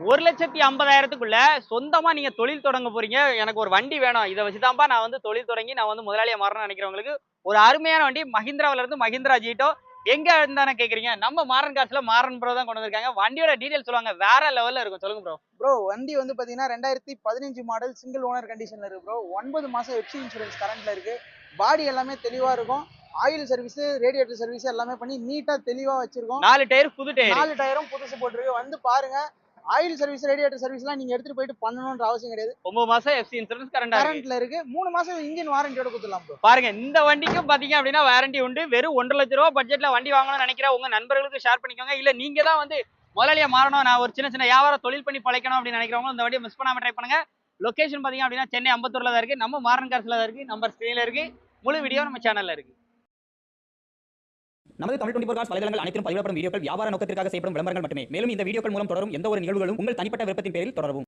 1,50,000க்குள்ள சொந்தமா நீங்க தொழில் தொடங்க போறீங்க. எனக்கு ஒரு வண்டி வேணும். இத வச்சு தான்ப்பா நான் வந்து தொழில் தொடங்கி நான் வந்து முதலாளியா மாறணும்னு நினைக்கிறவங்களுக்கு ஒரு அருமையான வண்டி மஹிந்திராவுல இருந்து மஹிந்திரா ஜீட்டோ. எங்க இருந்தானே கேட்கிறீங்க? நம்ம மாறன் காசுல மாறன் ப்ரோ தான் கொண்டு வந்திருக்காங்க. வண்டியோட டீடைல் சொல்லுவாங்க. வேற லெவல்ல இருக்கும். சொல்லுங்க ப்ரோ. ப்ரோ வண்டி வந்து பாத்தீங்கன்னா 2015 மாடல் சிங்கிள் ஓனர் கண்டிஷன்ல இருக்கு ப்ரோ. 9 மாசம் எஃப்சி இன்சூரன்ஸ் கரண்ட்ல இருக்கு. பாடி எல்லாமே தெளிவா இருக்கும். ஆயில் சர்வீஸ், ரேடியேட்டர் சர்வீஸ் எல்லாமே பண்ணி நீட்டா தெளிவா வச்சிருக்கோம். 4 டயர் புது டயர். 4 டயரும் புதுசு போட்டுருக்கு. வந்து பாருங்க. ஆயில் சர்வீஸ், ரேடியேட்டர் சர்வீஸ்லாம் நீங்க எடுத்துட்டு போயிட்டு பண்ணணும்ன்ற அவசியம் கிடையாது. 9 மாசம் எஃப்சி இன்சூரன்ஸ் கரண்ட்ல இருக்கு. 3 மாசம் இன்ஜின் வாரண்டியோட குடுத்துடலாம் ப்ரோ. பாருங்க இந்த வண்டிக்கும் பாத்தீங்க அப்படின்னா வாரண்டி உண்டு. வெறும் 1,50,000 ரூபாய் பட்ஜெட்ல வண்டி வாங்கணும்னு நினைக்கிற உங்க நண்பர்களுக்கு ஷேர் பண்ணிக்கோங்க. இல்ல நீங்க தான் வந்து முதலாளியா மாறணும், நான் ஒரு சின்ன சின்ன வியாபாரம் தொழில் பண்ணி பழைக்கணும் அப்படின்னு நினைக்கிறவங்க இந்த வண்டியை மிஸ் பண்ணாம ட்ரை பண்ணுங்க. லொகேஷன் பாத்தீங்க அப்படின்னா சென்னை அம்பத்தூர்ல தான் இருக்கு. நம்ம மாறன் காசுல தான் இருக்கு. நம்பர் ஸ்கிரீன்ல இருக்கு. முழு வீடியோ நம்ம சேனல்ல இருக்கு. நமது தமிழ் 24 காஸ் வலைதளங்கள் அனைத்தும் பதிவிடப்படும் வீடியோக்கள் வியாபார நோக்கத்திற்காக செய்யப்படும் விளம்பரங்கள் மட்டுமே. மேலும் இந்த வீடியோக்கள் மூலம் தொடரும் எந்த ஒரு நிகழ்வுகளும் உங்கள் தனிப்பட்ட விருப்பத்தின் பேரில் தொடரவும்.